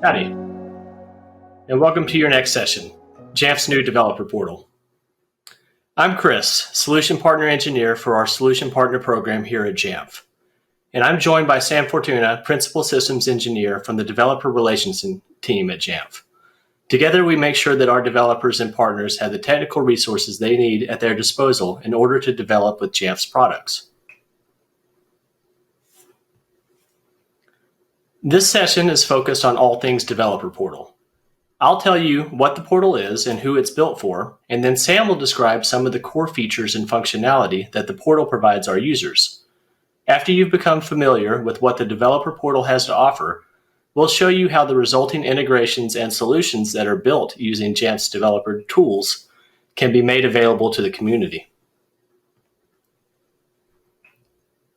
Howdy, and welcome to your next session, Jamf's new developer portal. I'm Chris, Solution Partner Engineer for our Solution Partner program here at Jamf. And I'm joined by Sam Fortuna, Principal Systems Engineer from the Developer Relations team at Jamf. Together, we make sure that our developers and partners have the technical resources they need at their disposal in order to develop with Jamf's products. This session is focused on all things developer portal. I'll tell you what the portal is and who it's built for, and then Sam will describe some of the core features and functionality that the portal provides our users. After you've become familiar with what the developer portal has to offer, we'll show you how the resulting integrations and solutions that are built using Jamf's developer tools can be made available to the community.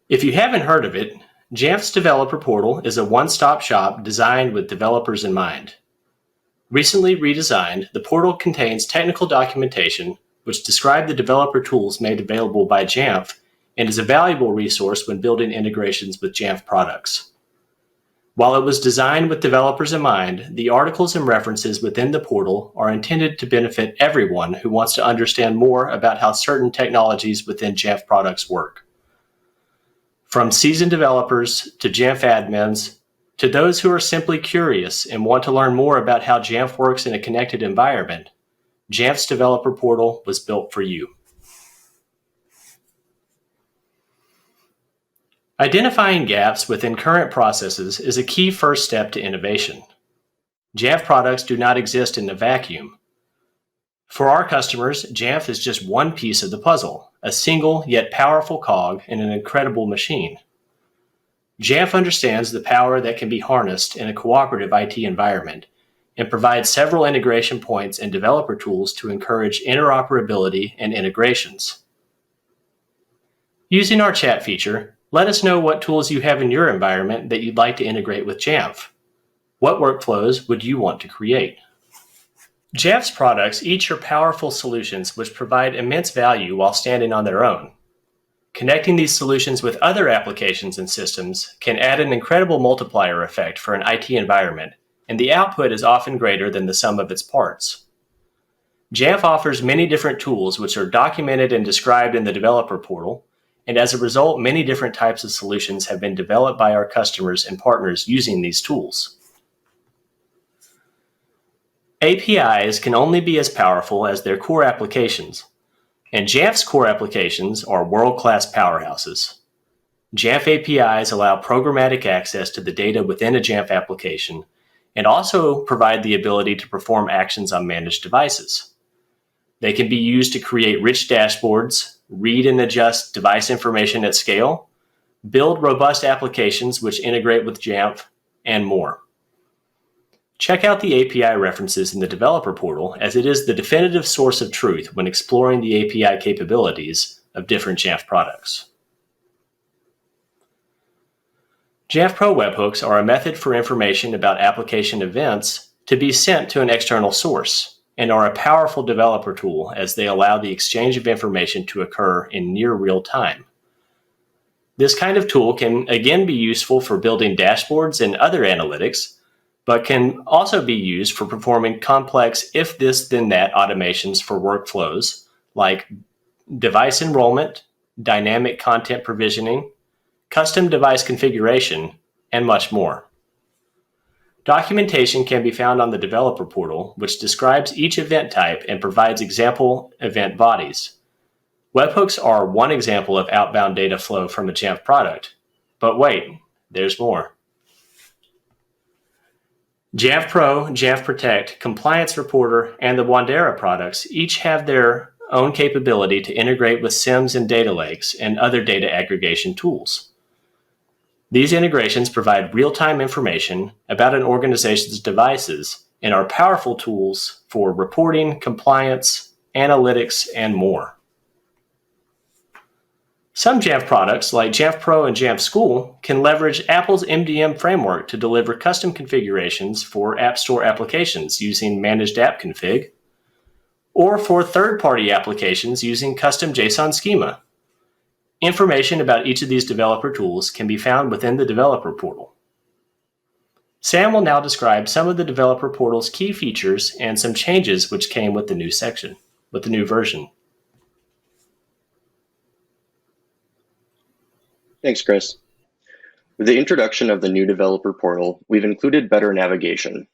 If you haven't heard of it, Jamf's developer portal is a one-stop shop designed with developers in mind. Recently redesigned, the portal contains technical documentation which describe the developer tools made available by Jamf and is a valuable resource when building integrations with Jamf products. While it was designed with developers in mind, the articles and references within the portal are intended to benefit everyone who wants to understand more about how certain technologies within Jamf products work. From seasoned developers to Jamf admins, to those who are simply curious and want to learn more about how Jamf works in a connected environment, Jamf's developer portal was built for you. Identifying gaps within current processes is a key first step to innovation. Jamf products do not exist in a vacuum. For our customers, Jamf is just one piece of the puzzle, a single yet powerful cog in an incredible machine. Jamf understands the power that can be harnessed in a cooperative IT environment and provides several integration points and developer tools to encourage interoperability and integrations. Using our chat feature, let us know what tools you have in your environment that you'd like to integrate with Jamf. What workflows would you want to create? Jamf's products each are powerful solutions which provide immense value while standing on their own. Connecting these solutions with other applications and systems can add an incredible multiplier effect for an IT environment, and the output is often greater than the sum of its parts. Jamf offers many different tools which are documented and described in the developer portal, and as a result, many different types of solutions have been developed by our customers and partners using these tools. APIs can only be as powerful as their core applications, and Jamf's core applications are world-class powerhouses. Jamf APIs allow programmatic access to the data within a Jamf application and also provide the ability to perform actions on managed devices. They can be used to create rich dashboards, read and adjust device information at scale, build robust applications which integrate with Jamf, and more. Check out the API references in the developer portal, as it is the definitive source of truth when exploring the API capabilities of different Jamf products. Jamf Pro webhooks are a method for information about application events to be sent to an external source, and are a powerful developer tool as they allow the exchange of information to occur in near real time. This kind of tool can again be useful for building dashboards and other analytics, but can also be used for performing complex if this then that automations for workflows like device enrollment, dynamic content provisioning, custom device configuration, and much more. Documentation can be found on the developer portal, which describes each event type and provides example event bodies. Webhooks are one example of outbound data flow from a Jamf product, but wait, there's more. Jamf Pro, Jamf Protect, Compliance Reporter, and the Wandera products each have their own capability to integrate with SIMs and data lakes and other data aggregation tools. These integrations provide real-time information about an organization's devices and are powerful tools for reporting, compliance, analytics, and more. Some Jamf products, like Jamf Pro and Jamf School, can leverage Apple's MDM framework to deliver custom configurations for App Store applications using Managed App Config, or for third-party applications using custom JSON schema. Information about each of these developer tools can be found within the developer portal. Sam will now describe some of the developer portal's key features and some changes which came with the new version. Thanks, Chris. With the introduction of the new developer portal, we've included better navigation.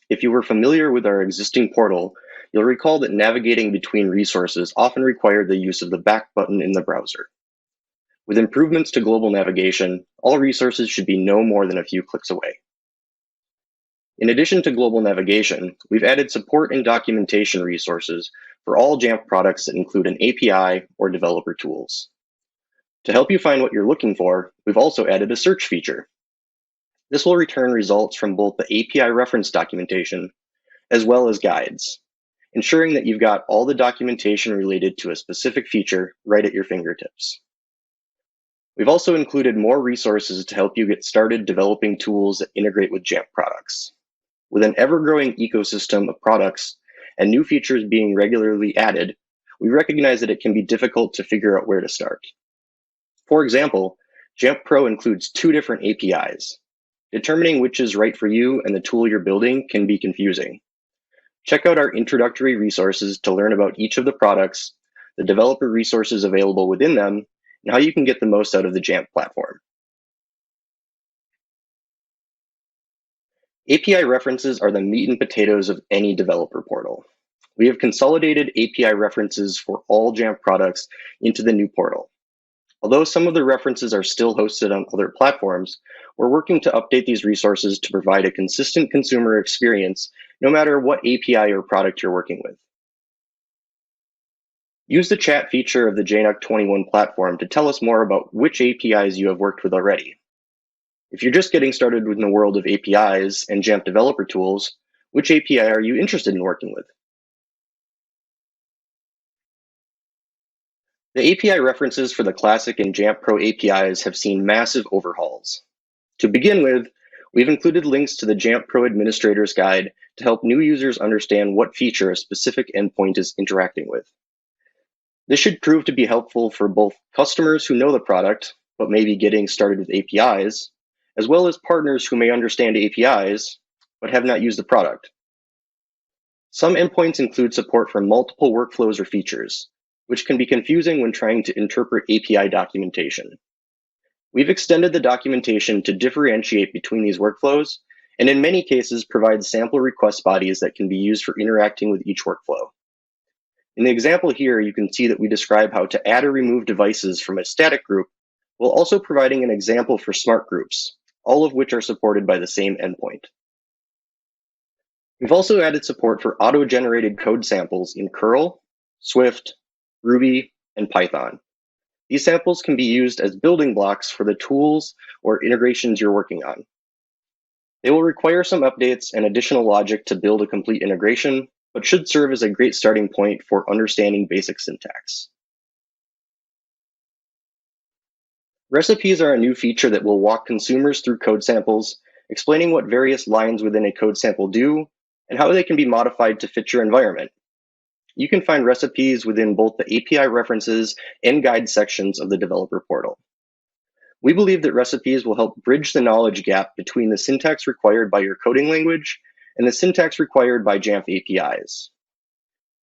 If you were familiar with our existing portal, you'll recall that navigating between resources often required the use of the back button in the browser. With improvements to global navigation, all resources should be no more than a few clicks away. In addition to global navigation, we've added support and documentation resources for all Jamf products that include an API or developer tools. To help you find what you're looking for, we've also added a search feature. This will return results from both the API reference documentation as well as guides, ensuring that you've got all the documentation related to a specific feature right at your fingertips. We've also included more resources to help you get started developing tools that integrate with Jamf products. With an ever-growing ecosystem of products and new features being regularly added, we recognize that it can be difficult to figure out where to start. For example, Jamf Pro includes 2 different APIs. Determining which is right for you and the tool you're building can be confusing. Check out our introductory resources to learn about each of the products, the developer resources available within them, and how you can get the most out of the Jamf platform. API references are the meat and potatoes of any developer portal. We have consolidated API references for all Jamf products into the new portal. Although some of the references are still hosted on other platforms, we're working to update these resources to provide a consistent consumer experience no matter what API or product you're working with. Use the chat feature of the JNUC 21 platform to tell us more about which APIs you have worked with already. If you're just getting started in the world of APIs and Jamf developer tools, which API are you interested in working with? The API references for the Classic and Jamf Pro APIs have seen massive overhauls. To begin with, we've included links to the Jamf Pro Administrator's Guide to help new users understand what feature a specific endpoint is interacting with. This should prove to be helpful for both customers who know the product, but may be getting started with APIs, as well as partners who may understand APIs, but have not used the product. Some endpoints include support for multiple workflows or features, which can be confusing when trying to interpret API documentation. We've extended the documentation to differentiate between these workflows, and in many cases provide sample request bodies that can be used for interacting with each workflow. In the example here, you can see that we describe how to add or remove devices from a static group, while also providing an example for smart groups, all of which are supported by the same endpoint. We've also added support for auto-generated code samples in curl, Swift, Ruby, and Python. These samples can be used as building blocks for the tools or integrations you're working on. They will require some updates and additional logic to build a complete integration, but should serve as a great starting point for understanding basic syntax. Recipes are a new feature that will walk consumers through code samples, explaining what various lines within a code sample do and how they can be modified to fit your environment. You can find recipes within both the API references and guide sections of the developer portal. We believe that recipes will help bridge the knowledge gap between the syntax required by your coding language and the syntax required by Jamf APIs.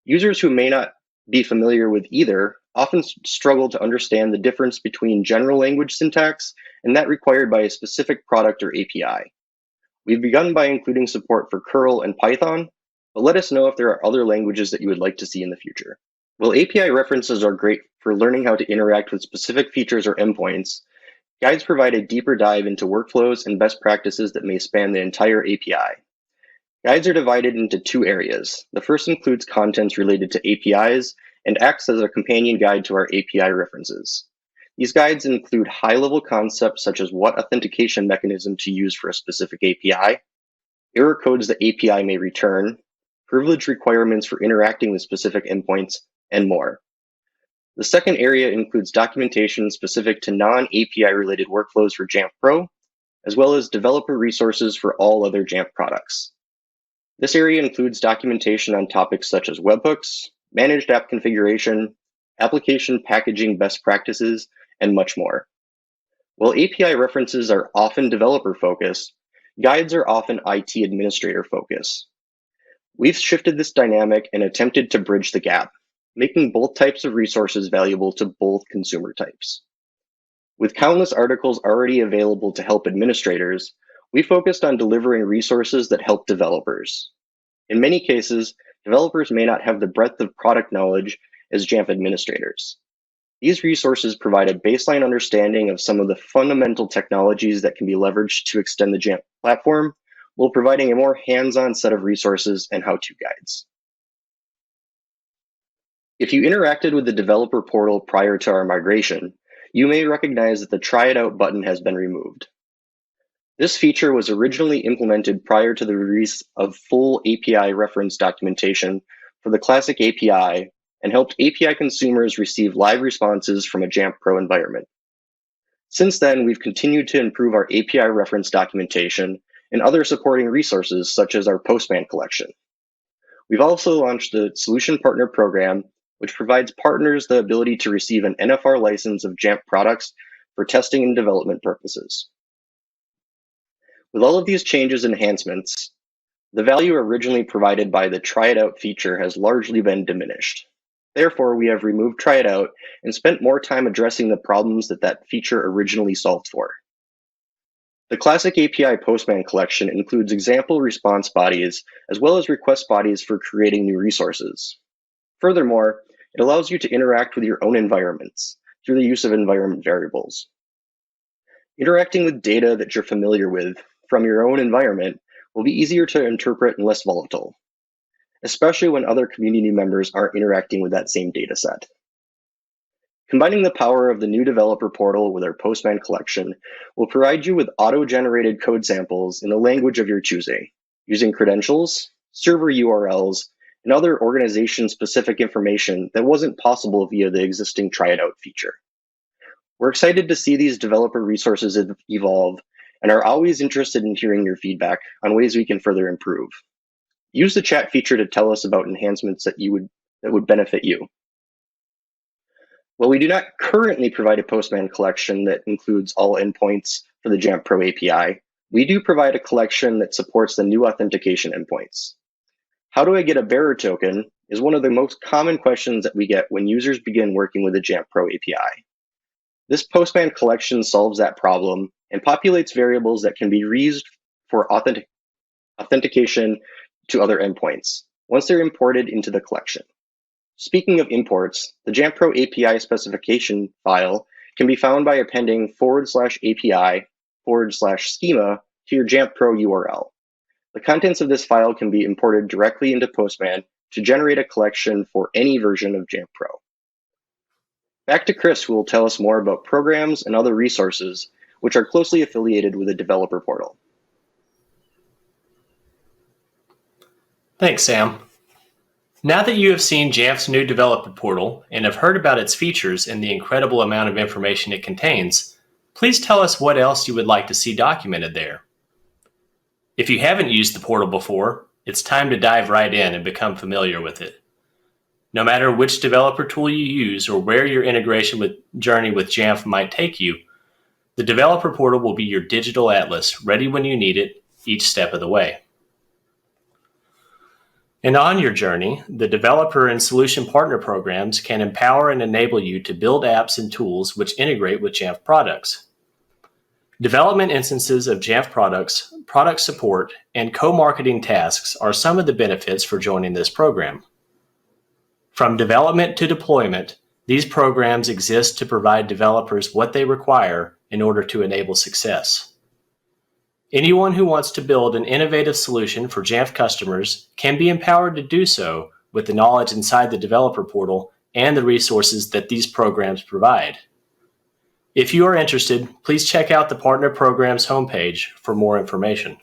Users who may not be familiar with either often struggle to understand the difference between general language syntax and that required by a specific product or API. We've begun by including support for curl and Python, but let us know if there are other languages that you would like to see in the future. While API references are great for learning how to interact with specific features or endpoints, guides provide a deeper dive into workflows and best practices that may span the entire API. Guides are divided into 2 areas. The first includes contents related to APIs and acts as a companion guide to our API references. These guides include high-level concepts such as what authentication mechanism to use for a specific API, error codes the API may return, privilege requirements for interacting with specific endpoints, and more. The second area includes documentation specific to non-API related workflows for Jamf Pro, as well as developer resources for all other Jamf products. This area includes documentation on topics such as webhooks, managed app configuration, application packaging best practices, and much more. While API references are often developer focused, guides are often IT administrator focused. We've shifted this dynamic and attempted to bridge the gap, making both types of resources valuable to both consumer types. With countless articles already available to help administrators, we focused on delivering resources that help developers. In many cases, developers may not have the breadth of product knowledge as Jamf administrators. These resources provide a baseline understanding of some of the fundamental technologies that can be leveraged to extend the Jamf platform, while providing a more hands-on set of resources and how-to guides. If you interacted with the developer portal prior to our migration, you may recognize that the Try It Out button has been removed. This feature was originally implemented prior to the release of full API reference documentation for the Classic API and helped API consumers receive live responses from a Jamf Pro environment. Since then, we've continued to improve our API reference documentation and other supporting resources such as our Postman collection. We've also launched the Solution Partner Program, which provides partners the ability to receive an NFR license of Jamf products for testing and development purposes. With all of these changes and enhancements, the value originally provided by the Try It Out feature has largely been diminished. Therefore, we have removed Try It Out and spent more time addressing the problems that feature originally solved for. The Classic API Postman collection includes example response bodies as well as request bodies for creating new resources. Furthermore, it allows you to interact with your own environments through the use of environment variables. Interacting with data that you're familiar with from your own environment will be easier to interpret and less volatile, especially when other community members aren't interacting with that same data set. Combining the power of the new developer portal with our Postman collection will provide you with auto-generated code samples in the language of your choosing, using credentials, server URLs, and other organization-specific information that wasn't possible via the existing Try It Out feature. We're excited to see these developer resources evolve and are always interested in hearing your feedback on ways we can further improve. Use the chat feature to tell us about enhancements that would benefit you. While we do not currently provide a Postman collection that includes all endpoints for the Jamf Pro API, we do provide a collection that supports the new authentication endpoints. How do I get a bearer token is one of the most common questions that we get when users begin working with the Jamf Pro API. This Postman collection solves that problem and populates variables that can be reused for authentication to other endpoints once they're imported into the collection. Speaking of imports, the Jamf Pro API specification file can be found by appending /API/schema to your Jamf Pro URL. The contents of this file can be imported directly into Postman to generate a collection for any version of Jamf Pro. Back to Chris, who will tell us more about programs and other resources which are closely affiliated with the developer portal. Thanks, Sam. Now that you have seen Jamf's new developer portal and have heard about its features and the incredible amount of information it contains, please tell us what else you would like to see documented there. If you haven't used the portal before, it's time to dive right in and become familiar with it. No matter which developer tool you use or where your integration journey with Jamf might take you, the developer portal will be your digital atlas, ready when you need it, each step of the way. And on your journey, the developer and solution partner programs can empower and enable you to build apps and tools which integrate with Jamf products. Development instances of Jamf products, product support, and co-marketing tasks are some of the benefits for joining this program. From development to deployment, these programs exist to provide developers what they require in order to enable success. Anyone who wants to build an innovative solution for Jamf customers can be empowered to do so with the knowledge inside the developer portal and the resources that these programs provide. If you are interested, please check out the Partner Programs homepage for more information.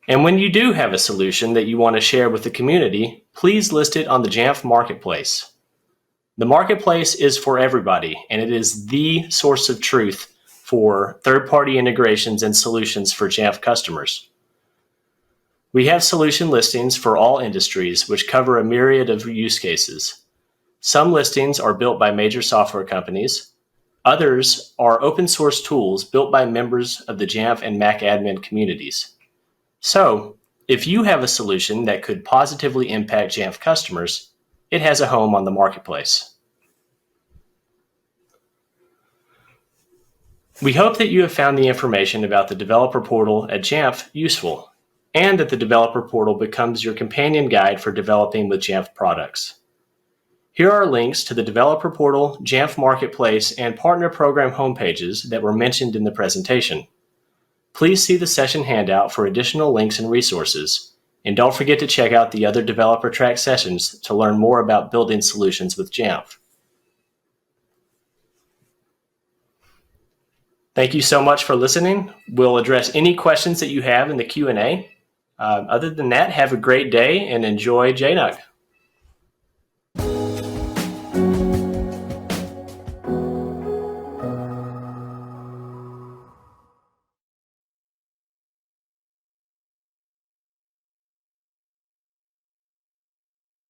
And when you do have a solution that you want to share with the community, please list it on the Jamf Marketplace. The Marketplace is for everybody, and it is the source of truth for third-party integrations and solutions for Jamf customers. We have solution listings for all industries, which cover a myriad of use cases. Some listings are built by major software companies. Others are open source tools built by members of the Jamf and Mac admin communities. So, if you have a solution that could positively impact Jamf customers, it has a home on the Marketplace. We hope that you have found the information about the Developer Portal at Jamf useful, and that the Developer Portal becomes your companion guide for developing with Jamf products. Here are links to the Developer Portal, Jamf Marketplace, and Partner Program homepages that were mentioned in the presentation. Please see the session handout for additional links and resources, and don't forget to check out the other developer track sessions to learn more about building solutions with Jamf. Thank you so much for listening. We'll address any questions that you have in the Q&A. Other than that, have a great day and enjoy JNUC.